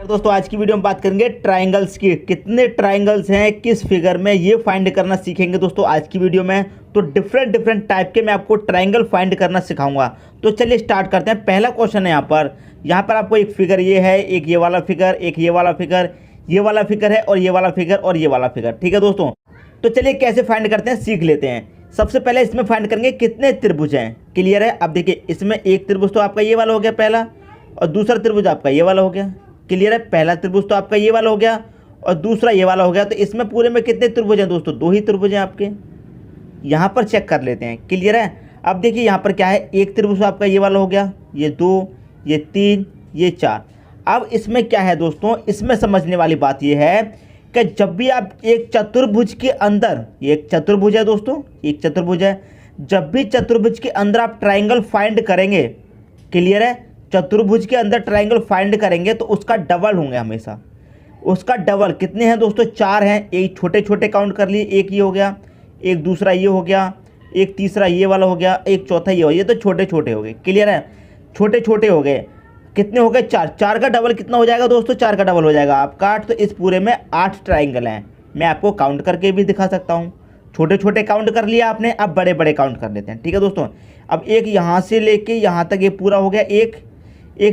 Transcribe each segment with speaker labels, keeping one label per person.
Speaker 1: दोस्तों आज की वीडियो में बात करेंगे ट्रायंगल्स की। कितने ट्रायंगल्स हैं किस फिगर में, ये फाइंड करना सीखेंगे दोस्तों आज की वीडियो में। तो डिफरेंट टाइप के मैं आपको ट्रायंगल फाइंड करना सिखाऊंगा। तो चलिए स्टार्ट करते हैं। पहला क्वेश्चन है यहाँ पर आपको एक फिगर ये है, एक ये वाला फिगर, एक ये वाला फिगर, ये वाला फिगर है और ये वाला फिगर और ये वाला फिगर। ठीक है दोस्तों, तो चलिए कैसे फाइंड करते हैं सीख लेते हैं। सबसे पहले इसमें फाइंड करेंगे कितने त्रिभुज हैं। क्लियर है। अब देखिए इसमें एक त्रिभुज तो आपका ये वाला हो गया पहला, और दूसरा त्रिभुज आपका ये वाला हो गया। क्लियर है। पहला त्रिभुज तो आपका ये वाला हो गया और दूसरा ये वाला हो गया। तो इसमें पूरे में कितने त्रिभुज हैं दोस्तों? दो ही त्रिभुज हैं आपके। यहाँ पर चेक कर लेते हैं। क्लियर है। अब देखिए यहाँ पर क्या है, एक त्रिभुज आपका ये वाला हो गया, ये दो, ये तीन, ये चार। अब इसमें क्या है दोस्तों, इसमें समझने वाली बात ये है कि जब भी आप एक चतुर्भुज के अंदर, ये एक चतुर्भुज है दोस्तों, एक चतुर्भुज है, जब भी चतुर्भुज के अंदर आप ट्राइंगल फाइंड करेंगे, क्लियर है, चतुर्भुज के अंदर ट्राइंगल फाइंड करेंगे तो उसका डबल होंगे हमेशा। उसका डबल कितने हैं दोस्तों? चार हैं। एक छोटे छोटे काउंट कर लिए, एक ये हो गया, एक दूसरा ये हो गया, एक तीसरा ये वाला हो गया, एक चौथा ये हो गया। ये तो छोटे छोटे हो गए। क्लियर है। छोटे छोटे हो गए। कितने हो गए? चार। चार का डबल कितना हो जाएगा दोस्तों? चार का डबल हो जाएगा आपका 8। तो इस पूरे में 8 ट्राइंगल हैं। मैं आपको काउंट करके भी दिखा सकता हूँ। छोटे छोटे काउंट कर लिया आपने, अब बड़े बड़े काउंट कर लेते हैं। ठीक है दोस्तों। अब एक यहाँ से लेके यहाँ तक ये पूरा हो गया, एक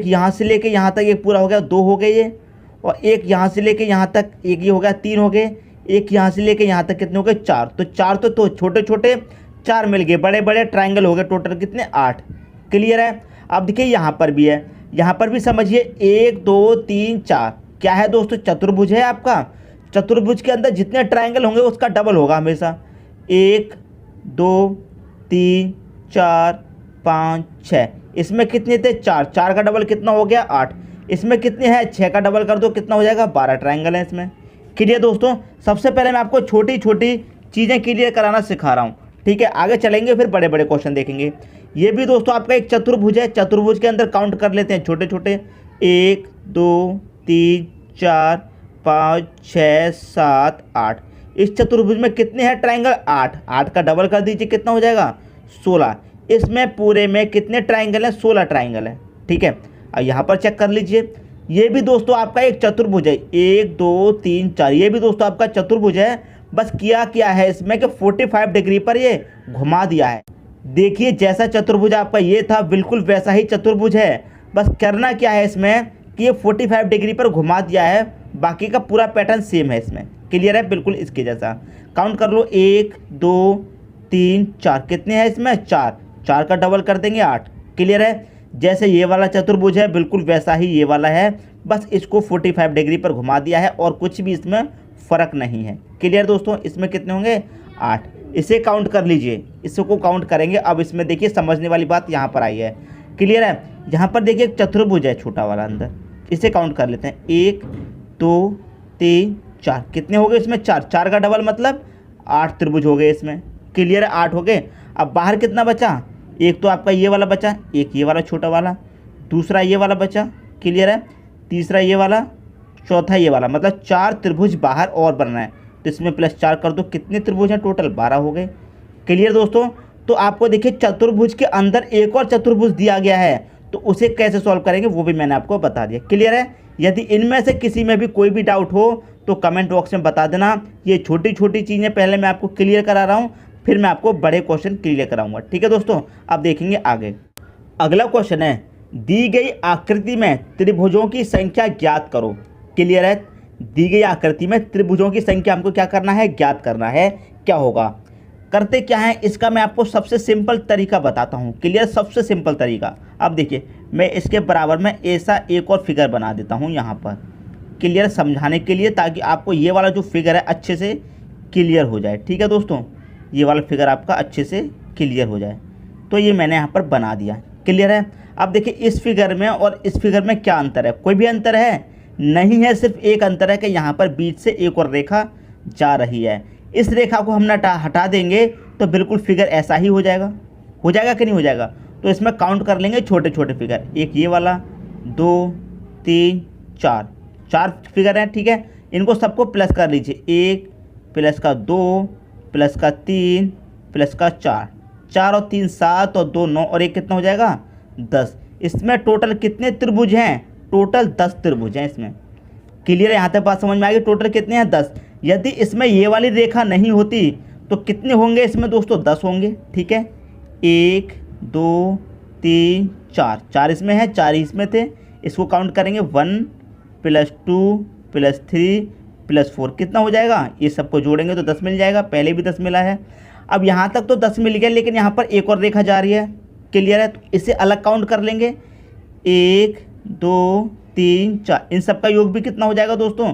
Speaker 1: यहाँ से लेके यहाँ तक ये पूरा हो गया, दो हो गए ये, और एक यहाँ से लेके यहाँ तक एक ये हो गया, तीन हो गए, एक यहाँ से लेके यहाँ तक कितने हो गए? चार। तो चार तो छोटे छोटे चार मिल गए, बड़े बड़े ट्राइंगल हो गए, टोटल कितने? 8। क्लियर है। अब देखिए यहाँ पर भी है, यहाँ पर भी समझिए 1 2 3 4 क्या है दोस्तों? चतुर्भुज है आपका। चतुर्भुज के अंदर जितने ट्राइंगल होंगे उसका डबल होगा हमेशा। 1 2 3 4 5 6। इसमें कितने थे? 4। 4 का डबल कितना हो गया? 8। इसमें कितने हैं? 6 का डबल कर दो, कितना हो जाएगा? 12 ट्राइंगल है इसमें। क्लियर दोस्तों। सबसे पहले मैं आपको छोटी छोटी चीज़ें क्लियर कराना सिखा रहा हूँ। ठीक है, आगे चलेंगे फिर बड़े बड़े क्वेश्चन देखेंगे। ये भी दोस्तों आपका एक चतुर्भुज है। चतुर्भुज के अंदर काउंट कर लेते हैं छोटे छोटे। 1 2 3 4 5 6 7 8। इस चतुर्भुज में कितने हैं ट्राइंगल? 8। 8 का डबल कर दीजिए, कितना हो जाएगा? 16। इसमें पूरे में कितने ट्राइंगल हैं? 16 ट्राइंगल है। ठीक है। अब यहाँ पर चेक कर लीजिए, ये भी दोस्तों आपका एक चतुर्भुज है। 1 2 3 4। ये भी दोस्तों आपका चतुर्भुज है। बस किया है इसमें कि 45 डिग्री पर ये घुमा दिया है। देखिए जैसा चतुर्भुज आपका ये था बिल्कुल वैसा ही चतुर्भुज है। बस करना क्या है इसमें कि ये 45 डिग्री पर घुमा दिया है, बाकी का पूरा पैटर्न सेम है इसमें। क्लियर है, बिल्कुल इसके जैसा। काउंट कर लो, 1 2 3 4। कितने हैं इसमें? 4। 4 का डबल कर देंगे, 8। क्लियर है। जैसे ये वाला चतुर्भुज है बिल्कुल वैसा ही ये वाला है, बस इसको 45 डिग्री पर घुमा दिया है और कुछ भी इसमें फ़र्क नहीं है। क्लियर दोस्तों। इसमें कितने होंगे? 8। इसे काउंट कर लीजिए, इसको काउंट करेंगे। अब इसमें देखिए समझने वाली बात यहाँ पर आई है। क्लियर है। यहाँ पर देखिए एक चतुर्भुज है छोटा वाला अंदर, इसे काउंट कर लेते हैं। 1 2 3 4। कितने हो गए इसमें? 4। 4 का डबल मतलब 8 त्रिभुज हो गए इसमें। क्लियर है, 8 हो गए। अब बाहर कितना बचा? एक तो आपका ये वाला बचा, एक ये वाला छोटा वाला, दूसरा ये वाला बचा। क्लियर है। तीसरा ये वाला, चौथा ये वाला, मतलब 4 त्रिभुज बाहर और बनना है। तो इसमें +4 कर दो, कितने त्रिभुज हैं? टोटल 12 हो गए। क्लियर दोस्तों। तो आपको देखिए चतुर्भुज के अंदर एक और चतुर्भुज दिया गया है, तो उसे कैसे सॉल्व करेंगे वो भी मैंने आपको बता दिया। क्लियर है। यदि इनमें से किसी में भी कोई भी डाउट हो तो कमेंट बॉक्स में बता देना। ये छोटी छोटी चीज़ें पहले मैं आपको क्लियर करा रहा हूँ, फिर मैं आपको बड़े क्वेश्चन क्लियर कराऊंगा। ठीक है दोस्तों। अब देखेंगे आगे। अगला क्वेश्चन है, दी गई आकृति में त्रिभुजों की संख्या ज्ञात करो। क्लियर है। दी गई आकृति में त्रिभुजों की संख्या हमको क्या करना है? ज्ञात करना है। क्या होगा? करते क्या है इसका मैं आपको सबसे सिंपल तरीका बताता हूँ। क्लियर। सबसे सिंपल तरीका। अब देखिए मैं इसके बराबर में ऐसा एक और फिगर बना देता हूँ यहाँ पर, क्लियर समझाने के लिए, ताकि आपको ये वाला जो फिगर है अच्छे से क्लियर हो जाए। ठीक है दोस्तों, ये वाला फिगर आपका अच्छे से क्लियर हो जाए। तो ये मैंने यहाँ पर बना दिया। क्लियर है। अब देखिए इस फिगर में और इस फिगर में क्या अंतर है? कोई भी अंतर है नहीं है। सिर्फ एक अंतर है कि यहाँ पर बीच से एक और रेखा जा रही है। इस रेखा को हम हटा देंगे तो बिल्कुल फिगर ऐसा ही हो जाएगा। हो जाएगा कि नहीं हो जाएगा? तो इसमें काउंट कर लेंगे छोटे छोटे फिगर। एक ये वाला, 2 3 4। 4 फिगर हैं। ठीक है। इनको सबको प्लस कर लीजिए। 1 प्लस का 2 प्लस का 3 प्लस का 4। 4 और 3 7 और 2 9 और 1 कितना हो जाएगा? 10। इसमें टोटल कितने त्रिभुज हैं? टोटल 10 त्रिभुज हैं इसमें। क्लियर है, यहाँ तक बात समझ में आ गई। टोटल कितने हैं 10। यदि इसमें ये वाली रेखा नहीं होती तो कितने होंगे इसमें दोस्तों 10 होंगे। ठीक है, 1 2 3 4, 4 इसमें है, 4 ही इसमें थे। इसको काउंट करेंगे 1 + 2 + 3 + 4 कितना हो जाएगा, ये सबको जोड़ेंगे तो 10 मिल जाएगा। पहले भी 10 मिला है। अब यहाँ तक तो 10 मिल गया, लेकिन यहाँ पर एक और रेखा जा रही है। क्लियर है, तो इसे अलग काउंट कर लेंगे। 1 2 3 4, इन सब का योग भी कितना हो जाएगा दोस्तों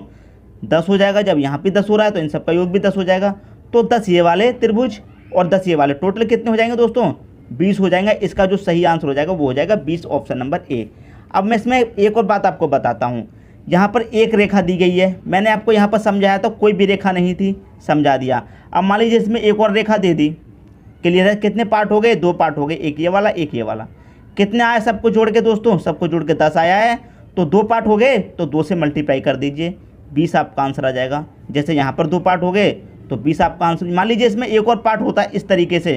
Speaker 1: 10 हो जाएगा। जब यहाँ पे 10 हो रहा है तो इन सब का योग भी 10 हो जाएगा। तो 10 ये वाले त्रिभुज और 10 ये वाले, टोटल कितने हो जाएंगे दोस्तों 20 हो जाएंगे। इसका जो सही आंसर हो जाएगा वो हो जाएगा 20, ऑप्शन नंबर ए। अब मैं इसमें एक और बात आपको बताता हूँ। यहाँ पर एक रेखा दी गई है, मैंने आपको यहाँ पर समझाया था, कोई भी रेखा नहीं थी, समझा दिया। अब मान लीजिए इसमें एक और रेखा दे दी। क्लियर है, कितने पार्ट हो गए, 2 पार्ट हो गए, एक ये वाला एक ये वाला। कितने आए सबको जोड़ के दोस्तों, सबको जोड़ के 10 आया है। तो 2 पार्ट हो गए तो 2 से मल्टीप्लाई कर दीजिए, 20 आपका आंसर आ जाएगा। जैसे यहाँ पर 2 पार्ट हो गए तो 20 आपका आंसर। मान लीजिए इसमें एक और पार्ट होता है इस तरीके से,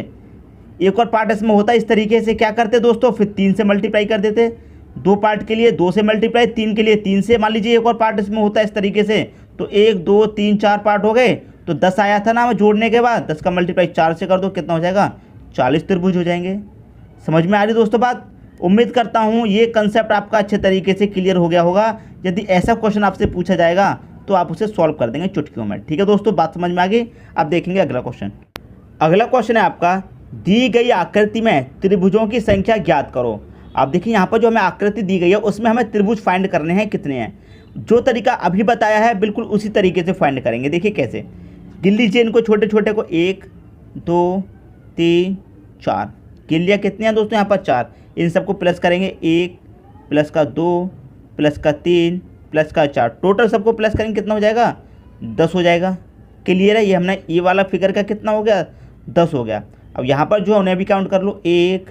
Speaker 1: एक और पार्ट इसमें होता है इस तरीके से, क्या करते दोस्तों फिर 3 से मल्टीप्लाई कर देते। 2 पार्ट के लिए 2 से मल्टीप्लाई, 3 के लिए 3 से। मान लीजिए एक और पार्ट इसमें होता है इस तरीके से, तो 1 2 3 4 पार्ट हो गए तो 10 आया था ना जोड़ने के बाद, 10 का मल्टीप्लाई 4 से कर दो, कितना हो जाएगा 40 त्रिभुज हो जाएंगे। समझ में आ रही दोस्तों बात। उम्मीद करता हूँ ये कंसेप्ट आपका अच्छे तरीके से क्लियर हो गया होगा। यदि ऐसा क्वेश्चन आपसे पूछा जाएगा तो आप उसे सॉल्व कर देंगे चुटकियों में। ठीक है दोस्तों, बात समझ में आ गई। अब देखेंगे अगला क्वेश्चन। अगला क्वेश्चन है आपका, दी गई आकृति में त्रिभुजों की संख्या ज्ञात करो। आप देखिए यहाँ पर जो हमें आकृति दी गई है उसमें हमें त्रिभुज फाइंड करने हैं, कितने हैं। जो तरीका अभी बताया है बिल्कुल उसी तरीके से फाइंड करेंगे। देखिए कैसे, गिन लीजिए इनको छोटे छोटे को, 1 2 3 4। गिन लिया, कितने हैं दोस्तों यहाँ पर 4। इन सबको प्लस करेंगे, 1 + का 2 + का 3 + का 4, टोटल सबको प्लस करेंगे कितना हो जाएगा 10 हो जाएगा। क्लियर है, ये हमने ये वाला फिगर का कितना हो गया 10 हो गया। अब यहाँ पर जो उन्हें भी काउंट कर लो, 1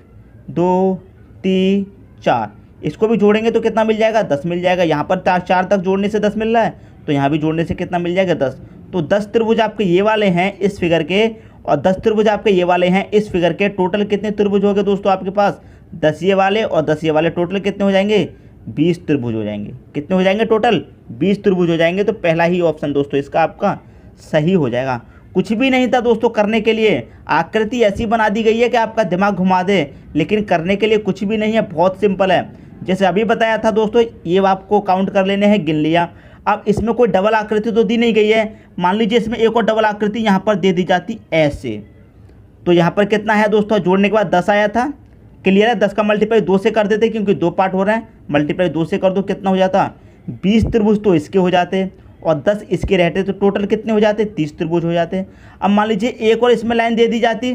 Speaker 1: 2 3 4, इसको भी जोड़ेंगे तो कितना मिल जाएगा 10 मिल जाएगा। यहाँ पर 4 तक जोड़ने से 10 मिल रहा है, तो यहाँ भी जोड़ने से कितना मिल जाएगा 10। तो 10 त्रिभुज आपके ये वाले हैं इस फिगर के, और 10 त्रिभुज आपके ये वाले हैं इस फिगर के। टोटल कितने त्रिभुज हो गए दोस्तों आपके पास 10 ये वाले और 10 ये वाले, टोटल कितने हो जाएंगे 20 त्रिभुज हो जाएंगे। कितने हो जाएंगे टोटल 20 त्रिभुज हो जाएंगे। तो पहला ही ऑप्शन दोस्तों इसका आपका सही हो जाएगा। कुछ भी नहीं था दोस्तों करने के लिए, आकृति ऐसी बना दी गई है कि आपका दिमाग घुमा दे, लेकिन करने के लिए कुछ भी नहीं है, बहुत सिंपल है। जैसे अभी बताया था दोस्तों, ये आपको काउंट कर लेने हैं, गिन लिया। अब इसमें कोई डबल आकृति तो दी नहीं गई है। मान लीजिए इसमें एक और डबल आकृति यहाँ पर दे दी जाती ऐसे, तो यहाँ पर कितना है दोस्तों, जोड़ने के बाद 10 आया था। क्लियर है, 10 का मल्टीप्लाई 2 से कर देते क्योंकि 2 पार्ट हो रहे हैं, मल्टीप्लाई 2 से कर दो, कितना हो जाता 20 त्रिभुज तो इसके हो जाते और 10 इसके रहते, तो टोटल कितने हो जाते 30 त्रिभुज हो जाते। अब मान लीजिए एक और इसमें लाइन दे दी जाती।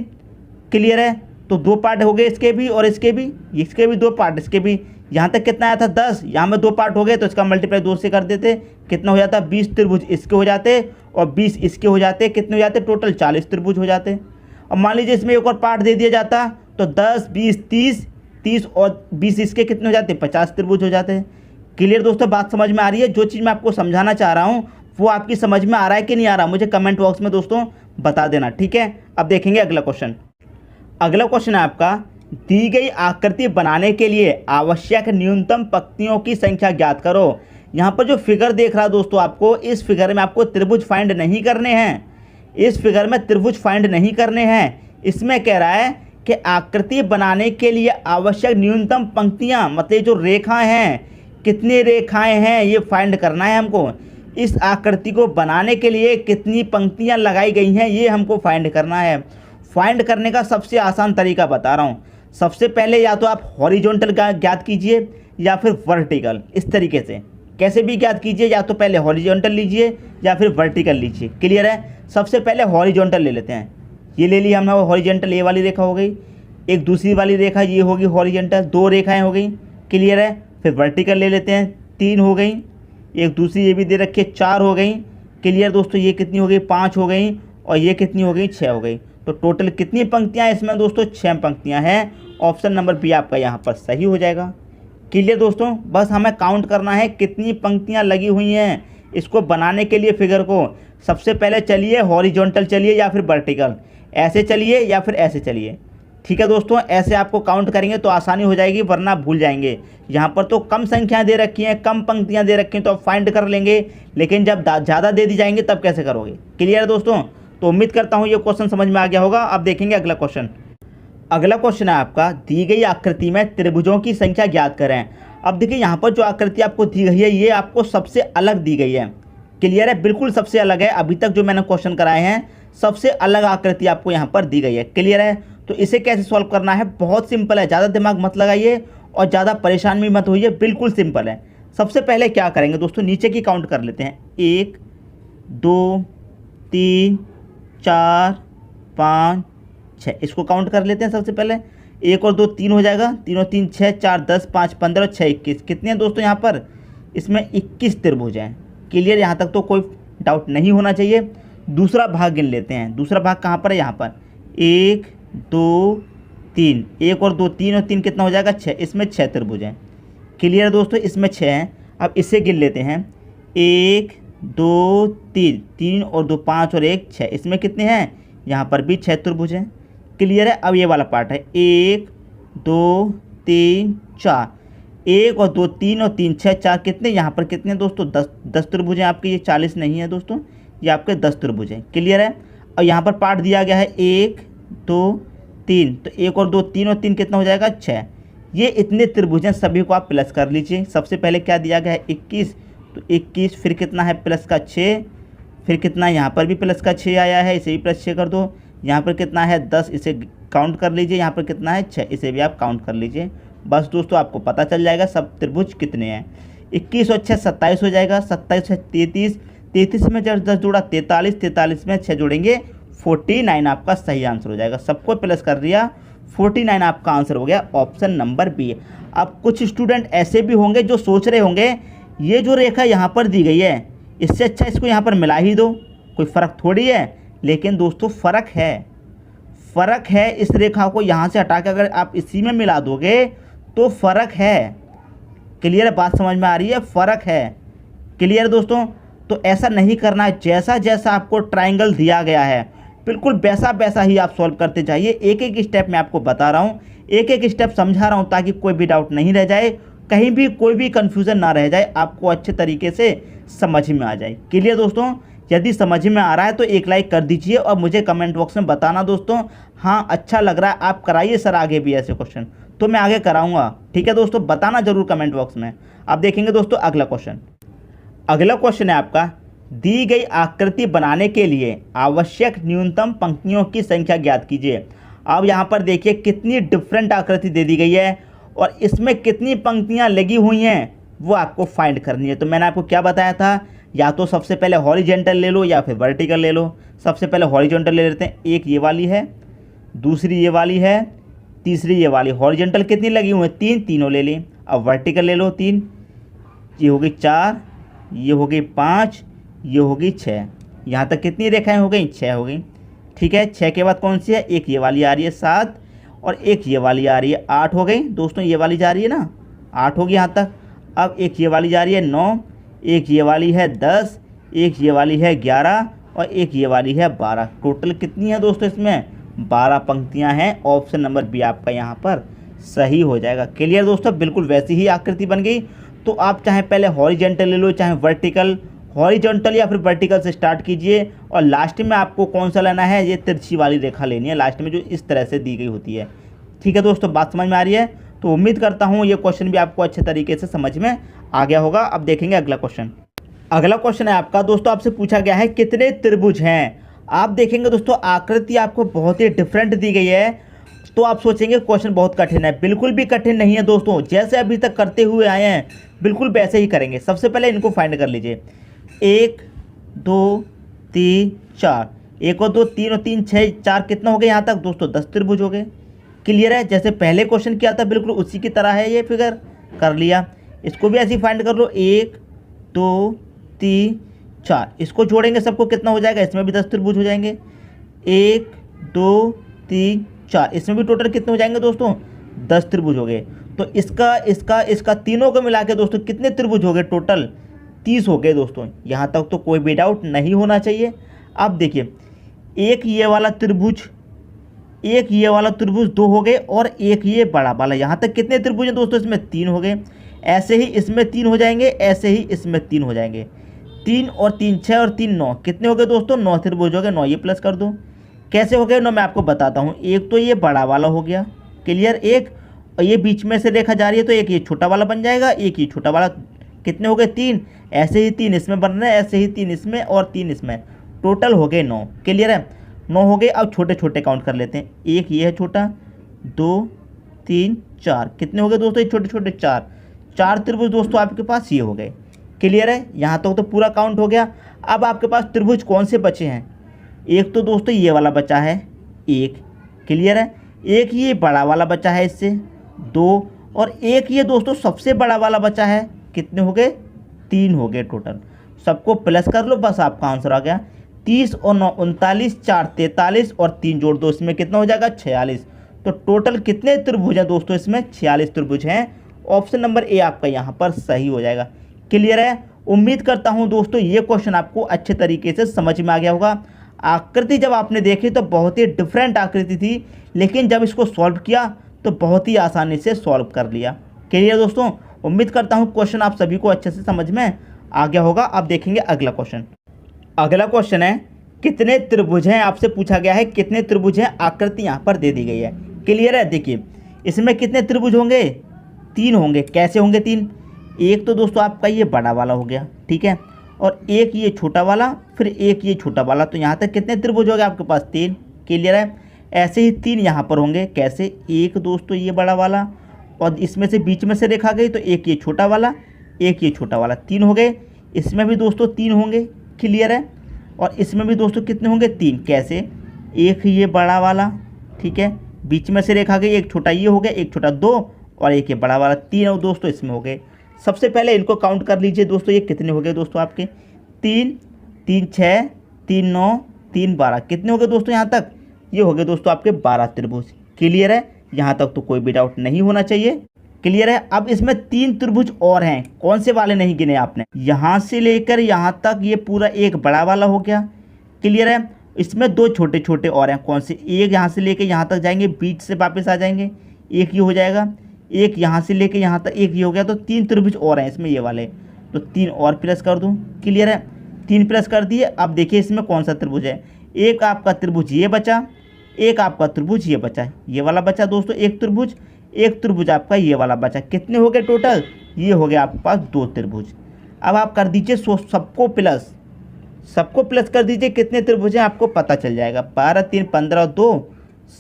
Speaker 1: क्लियर है, तो 2 पार्ट हो गए इसके भी और इसके भी 2 पार्ट, इसके भी। यहाँ तक कितना आया था 10, यहाँ में 2 पार्ट हो गए तो इसका मल्टीप्लाई 2 से कर देते, कितना हो जाता 20 त्रिभुज इसके हो जाते और 20 इसके हो जाते, कितने हो जाते टोटल 40 त्रिभुज हो जाते। अब मान लीजिए इसमें एक और पार्ट दे दिया जाता तो 10 20 30 और 20 इसके कितने हो जाते 50 त्रिभुज हो जाते। क्लियर दोस्तों, बात समझ में आ रही है। जो चीज़ मैं आपको समझाना चाह रहा हूँ वो आपकी समझ में आ रहा है कि नहीं आ रहा, मुझे कमेंट बॉक्स में दोस्तों बता देना। ठीक है, अब देखेंगे अगला क्वेश्चन। अगला क्वेश्चन है आपका, दी गई आकृति बनाने के लिए आवश्यक न्यूनतम पंक्तियों की संख्या ज्ञात करो। यहाँ पर जो फिगर देख रहा दोस्तों आपको, इस फिगर में आपको त्रिभुज फाइंड नहीं करने हैं, इस फिगर में त्रिभुज फाइंड नहीं करने हैं। इसमें कह रहा है कि आकृति बनाने के लिए आवश्यक न्यूनतम पंक्तियाँ, मतलब जो रेखाएं हैं, कितनी रेखाएं हैं ये फाइंड करना है हमको। इस आकृति को बनाने के लिए कितनी पंक्तियाँ लगाई गई हैं ये हमको फाइंड करना है। फाइंड करने का सबसे आसान तरीका बता रहा हूँ। सबसे पहले या तो आप हॉरिजॉन्टल ज्ञात कीजिए या फिर वर्टिकल, इस तरीके से कैसे भी ज्ञात कीजिए, या तो पहले हॉरिजॉन्टल लीजिए या फिर वर्टिकल लीजिए। क्लियर है, सबसे पहले हॉरिजॉन्टल ले लेते हैं। ये ले लिया हमने हॉरिजॉन्टल, ये वाली रेखा हो गई, एक दूसरी वाली रेखा ये होगी हॉरिजॉन्टल, 2 रेखाएं हो गई। क्लियर है, फिर वर्टिकल ले लेते हैं, 3 हो गई, एक दूसरी ये भी दे रखी है 4 हो गई। क्लियर दोस्तों, ये कितनी हो गई 5 हो गई और ये कितनी हो गई 6 हो गई। तो टोटल कितनी पंक्तियाँ इसमें दोस्तों 6 पंक्तियाँ हैं। ऑप्शन नंबर बी आपका यहाँ पर सही हो जाएगा। क्लियर दोस्तों, बस हमें काउंट करना है कितनी पंक्तियाँ लगी हुई हैं इसको बनाने के लिए फिगर को। सबसे पहले चलिए हॉरिजॉन्टल चलिए या फिर वर्टिकल, ऐसे चलिए या फिर ऐसे चलिए। ठीक है दोस्तों, ऐसे आपको काउंट करेंगे तो आसानी हो जाएगी, वरना भूल जाएंगे। यहाँ पर तो कम संख्याएं दे रखी हैं, कम पंक्तियां दे रखी हैं, तो आप फाइंड कर लेंगे, लेकिन जब ज़्यादा दे दी जाएंगे तब कैसे करोगे। क्लियर है दोस्तों? तो उम्मीद करता हूँ ये क्वेश्चन समझ में आ गया होगा। अब देखेंगे अगला क्वेश्चन। अगला क्वेश्चन है आपका, दी गई आकृति में त्रिभुजों की संख्या ज्ञात करें। अब देखिए यहाँ पर जो आकृति आपको दी गई है ये आपको सबसे अलग दी गई है। क्लियर है? बिल्कुल सबसे अलग है। अभी तक जो मैंने क्वेश्चन कराए हैं सबसे अलग आकृति आपको यहाँ पर दी गई है। क्लियर है? तो इसे कैसे सॉल्व करना है, बहुत सिंपल है। ज़्यादा दिमाग मत लगाइए और ज़्यादा परेशान भी मत होइए, बिल्कुल सिंपल है। सबसे पहले क्या करेंगे दोस्तों, नीचे की काउंट कर लेते हैं। 1 2 3 4 5 6, इसको काउंट कर लेते हैं सबसे पहले। 1 और 2 3 हो जाएगा, 3 और 3 6, 4 10, 5 15, 6 21। कितने हैं दोस्तों यहाँ पर? इसमें 21 त्रिभुज हैं। क्लियर? यहाँ तक तो कोई डाउट नहीं होना चाहिए। दूसरा भाग गिन लेते हैं। दूसरा भाग कहाँ पर है? यहाँ पर 1 2 3, 1 और 2 3 और 3 कितना हो जाएगा? 6। इसमें 6 त्रिभुज हैं। क्लियर है दोस्तों? इसमें 6 हैं। अब इसे गिन लेते हैं। 1 2 3, 3 और 2 5 और 1 6। इसमें कितने हैं? यहाँ पर भी 6 त्रिभुज हैं। क्लियर है? अब ये वाला पार्ट है 1 2 3 4, 1 और 2 3 और 3 6 4, कितने यहाँ पर कितने हैं दोस्तों? 10 त्रिभुज हैं आपके। ये 40 नहीं है दोस्तों, ये आपके 10 त्रिभुज हैं। क्लियर है? और यहाँ पर पार्ट दिया गया है 1 2 3, तो 1 और 2 3 और 3 कितना हो जाएगा? 6। ये इतने त्रिभुज हैं, सभी को आप प्लस कर लीजिए। सबसे पहले क्या दिया गया है? 21, तो 21 फिर कितना है? प्लस का 6, फिर कितना यहाँ पर भी प्लस का 6 आया है, इसे भी प्लस 6 कर दो। यहाँ पर कितना है? 10, इसे काउंट कर लीजिए। यहाँ पर कितना है? 6, इसे भी आप काउंट कर लीजिए। बस दोस्तों आपको पता चल जाएगा सब त्रिभुज कितने हैं। 21 और 6 27 हो जाएगा, 27 से 33, 33 में जब 10 जोड़ा 43, 43 में 6 जोड़ेंगे 49 आपका सही आंसर हो जाएगा। सबको प्लस कर दिया, 49 आपका आंसर हो गया, ऑप्शन नंबर बी। अब कुछ स्टूडेंट ऐसे भी होंगे जो सोच रहे होंगे ये जो रेखा यहाँ पर दी गई है इससे अच्छा इसको यहाँ पर मिला ही दो, कोई फ़र्क थोड़ी है। लेकिन दोस्तों फ़र्क है। इस रेखा को यहाँ से हटा के अगर आप इसी में मिला दोगे तो फ़र्क है। क्लियर है? बात समझ में आ रही है? फ़र्क है। क्लियर दोस्तों? तो ऐसा नहीं करना है। जैसा जैसा आपको ट्रायंगल दिया गया है बिल्कुल वैसा वैसा ही आप सॉल्व करते जाइए। एक एक स्टेप मैं आपको बता रहा हूँ, एक एक स्टेप समझा रहा हूँ, ताकि कोई भी डाउट नहीं रह जाए, कहीं भी कोई भी कन्फ्यूज़न ना रह जाए, आपको अच्छे तरीके से समझ में आ जाए। क्लियर दोस्तों? यदि समझ में आ रहा है तो एक लाइक कर दीजिए और मुझे कमेंट बॉक्स में बताना दोस्तों, हाँ अच्छा लग रहा है, आप कराइए सर आगे भी ऐसे क्वेश्चन, तो मैं आगे कराऊंगा। ठीक है दोस्तों? बताना जरूर कमेंट बॉक्स में। अब देखेंगे दोस्तों अगला क्वेश्चन। अगला क्वेश्चन है आपका, दी गई आकृति बनाने के लिए आवश्यक न्यूनतम पंक्तियों की संख्या ज्ञात कीजिए। अब यहाँ पर देखिए कितनी डिफरेंट आकृति दे दी गई है और इसमें कितनी पंक्तियाँ लगी हुई हैं वो आपको फाइंड करनी है। तो मैंने आपको क्या बताया था, या तो सबसे पहले हॉरिजेंटल ले लो या फिर वर्टिकल ले लो। सबसे पहले हॉरिजेंटल ले लेते हैं। एक ये वाली है, दूसरी ये वाली है, तीसरी ये वाली। हॉरिजेंटल कितनी लगी हुई है? 3, तीनों ले ली। अब वर्टिकल ले लो 3, ये हो गई 4, ये हो गई 5, ये हो गई 6। यहाँ तक कितनी रेखाएं हो गई? 6 हो गई। ठीक है? 6 के बाद कौन सी है? एक ये वाली आ रही है 7 और एक ये वाली आ रही है 8 हो गई दोस्तों। ये वाली जा रही है ना, 8 होगी यहाँ तक। अब एक ये वाली जा रही है 9, एक ये वाली है 10, एक ये वाली है 11 और एक ये वाली है 12। टोटल कितनी है दोस्तों? इसमें 12 पंक्तियाँ हैं। ऑप्शन नंबर बी आपका यहाँ पर सही हो जाएगा। क्लियर दोस्तों? बिल्कुल वैसी ही आकृति बन गई। तो आप चाहे पहले हॉरिजेंटल ले लो चाहे वर्टिकल, हॉरिजॉन्टल या फिर वर्टिकल से स्टार्ट कीजिए और लास्ट में आपको कौन सा लेना है? ये तिरछी वाली रेखा लेनी है लास्ट में, जो इस तरह से दी गई होती है। ठीक है दोस्तों? बात समझ में आ रही है? तो उम्मीद करता हूँ ये क्वेश्चन भी आपको अच्छे तरीके से समझ में आ गया होगा। अब देखेंगे अगला क्वेश्चन। अगला क्वेश्चन है आपका दोस्तों, आपसे पूछा गया है कितने त्रिभुज हैं। आप देखेंगे दोस्तों आकृति आपको बहुत ही डिफरेंट दी गई है, तो आप सोचेंगे क्वेश्चन बहुत कठिन है। बिल्कुल भी कठिन नहीं है दोस्तों, जैसे अभी तक करते हुए आए हैं बिल्कुल वैसे ही करेंगे। सबसे पहले इनको फाइंड कर लीजिए। 1 2 3 4, 1 और 2 3 और 3 6 4, कितना हो गया यहाँ तक दोस्तों? 10 त्रिभुज हो गए। क्लियर है? जैसे पहले क्वेश्चन किया था बिल्कुल उसी की तरह है, ये फिगर कर लिया। इसको भी ऐसे ही फाइंड कर लो। 1 2 3 4, इसको जोड़ेंगे सबको कितना हो जाएगा? इसमें भी 10 त्रिभुज हो जाएंगे। 1 2 3 4, इसमें भी टोटल कितने हो जाएंगे दोस्तों? 10 त्रिभुज हो गए। तो इसका तीनों को मिला के दोस्तों कितने त्रिभुज हो गए? टोटल 30 हो गए दोस्तों। यहाँ तक तो कोई भी डाउट नहीं होना चाहिए। अब देखिए एक ये वाला त्रिभुज, एक ये वाला त्रिभुज 2 हो गए और एक ये बड़ा वाला। यहाँ तक कितने त्रिभुज हैं दोस्तों? इसमें 3 हो गए। ऐसे ही इसमें 3 हो जाएंगे, ऐसे ही इसमें 3 हो जाएंगे। 3 और 3 6 और 3 9, कितने हो गए दोस्तों? 9 त्रिभुज हो गए। 9 ये प्लस कर दो। कैसे हो गए 9? मैं आपको बताता हूँ। एक तो ये बड़ा वाला हो गया, क्लियर, एक, और ये बीच में से रेखा जा रही है तो एक ये छोटा वाला बन जाएगा, एक ये छोटा वाला। कितने हो गए? 3। ऐसे ही 3 इसमें बन रहे हैं, ऐसे ही 3 इसमें और 3 इसमें, टोटल हो गए 9। क्लियर है? 9 हो गए। अब छोटे छोटे काउंट कर लेते हैं। एक ये है छोटा, 2 3 4, कितने हो गए दोस्तों? ये छोटे छोटे 4। 4 त्रिभुज दोस्तों आपके पास ये हो गए। क्लियर है? यहाँ तक तो पूरा काउंट हो गया। अब आपके पास त्रिभुज कौन से बचे हैं? एक तो दोस्तों ये वाला बचा है, एक, क्लियर है। एक ये बड़ा वाला बचा है, इससे 2, और एक ये दोस्तों सबसे बड़ा वाला बचा है। कितने हो गए? 3 हो गए टोटल। सबको प्लस कर लो, बस आपका आंसर आ गया। 30 और 9 39, 4 43 और 3 जोड़ दो, इसमें कितना हो जाएगा? 46। तो टोटल कितने त्रिभुज हैं दोस्तों? इसमें 46 त्रिभुज हैं। ऑप्शन नंबर ए आपका यहाँ पर सही हो जाएगा। क्लियर है? उम्मीद करता हूँ दोस्तों ये क्वेश्चन आपको अच्छे तरीके से समझ में आ गया होगा। आकृति जब आपने देखी तो बहुत ही डिफरेंट आकृति थी, लेकिन जब इसको सॉल्व किया तो बहुत ही आसानी से सॉल्व कर लिया। क्लियर दोस्तों? उम्मीद करता हूँ क्वेश्चन आप सभी को अच्छे से समझ में आ गया होगा। अब देखेंगे अगला क्वेश्चन। अगला क्वेश्चन है कितने त्रिभुज हैं? आपसे पूछा गया है कितने त्रिभुज हैं। आकृति यहाँ पर दे दी गई है। क्लियर है? देखिए इसमें कितने त्रिभुज होंगे? 3 होंगे। कैसे होंगे 3? एक तो दोस्तों आपका ये बड़ा वाला हो गया, ठीक है, और एक ये छोटा वाला, फिर एक ये छोटा वाला। तो यहाँ तक कितने त्रिभुज हो गए आपके पास? 3। क्लियर है? ऐसे ही 3 यहाँ पर होंगे। कैसे? एक दोस्तों ये बड़ा वाला, और इसमें से बीच में से रेखा गई तो एक ये छोटा वाला, एक ये छोटा वाला, 3 हो गए। इसमें भी दोस्तों 3 होंगे। क्लियर है? और इसमें भी दोस्तों कितने होंगे? 3। कैसे? एक ये बड़ा वाला, ठीक है, बीच में से रेखा गई, एक छोटा ये हो गया, एक छोटा 2 और एक ये बड़ा वाला, 3 और दोस्तों इसमें हो गए। सबसे पहले इनको काउंट कर लीजिए दोस्तों, ये कितने हो गए दोस्तों आपके? 3 3 6 3 9 3 12, कितने हो गए दोस्तों यहाँ तक? ये हो गए दोस्तों आपके 12 त्रिभुज। क्लियर है? यहाँ तक तो कोई भी डाउट नहीं होना चाहिए। क्लियर है? अब इसमें 3 त्रिभुज और हैं। कौन से वाले नहीं गिने आपने? यहाँ से लेकर यहाँ तक ये पूरा एक बड़ा वाला हो गया। क्लियर है? इसमें 2 छोटे छोटे और हैं। कौन से? एक यहाँ से लेकर यहाँ तक जाएंगे, बीच से वापस आ जाएंगे, एक ये हो जाएगा। एक यहाँ से लेके यहाँ तक एक ये हो गया। तो 3 त्रिभुज और हैं इसमें, ये वाले। तो 3 और प्लस कर दूँ। क्लियर है? 3 प्लस कर दिए। अब देखिए इसमें कौन सा त्रिभुज है। एक आपका त्रिभुज ये बचा, एक आपका त्रिभुज ये बचा, ये वाला बचा दोस्तों एक त्रिभुज, एक त्रिभुज आपका ये वाला बचा। कितने हो गए टोटल? ये हो गया आपके पास 2 त्रिभुज। अब आप कर दीजिए सबको प्लस, सबको प्लस कर दीजिए। कितने त्रिभुज हैं आपको पता चल जाएगा। 12 3 15 2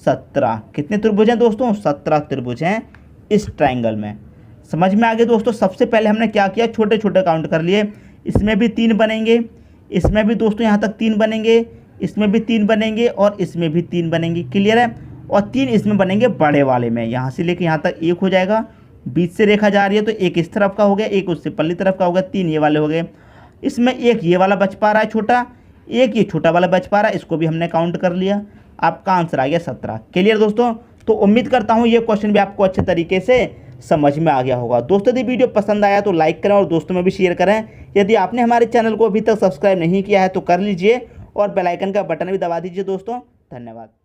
Speaker 1: 17, कितने त्रिभुज हैं दोस्तों? 17 त्रिभुज हैं इस ट्रायंगल में। समझ में आ गए दोस्तों? सबसे पहले हमने क्या किया? छोटे छोटे काउंट कर लिए। इसमें भी 3 बनेंगे, इसमें भी दोस्तों यहाँ तक 3 बनेंगे, इसमें भी 3 बनेंगे और इसमें भी 3 बनेंगे। क्लियर है? और 3 इसमें बनेंगे बड़े वाले में। यहाँ से लेके यहाँ तक 1 हो जाएगा। बीच से रेखा जा रही है तो एक इस तरफ का हो गया, एक उससे पल्ली तरफ का हो गया, 3 ये वाले हो गए। इसमें एक ये वाला बच पा रहा है छोटा, एक ये छोटा वाला बच पा रहा है, इसको भी हमने काउंट कर लिया। आपका आंसर आ गया 17। क्लियर दोस्तों? तो उम्मीद करता हूँ ये क्वेश्चन भी आपको अच्छे तरीके से समझ में आ गया होगा। दोस्तों यदि वीडियो पसंद आया तो लाइक करें और दोस्तों में भी शेयर करें। यदि आपने हमारे चैनल को अभी तक सब्सक्राइब नहीं किया है तो कर लीजिए और बेल आइकन का बटन भी दबा दीजिए दोस्तों। धन्यवाद।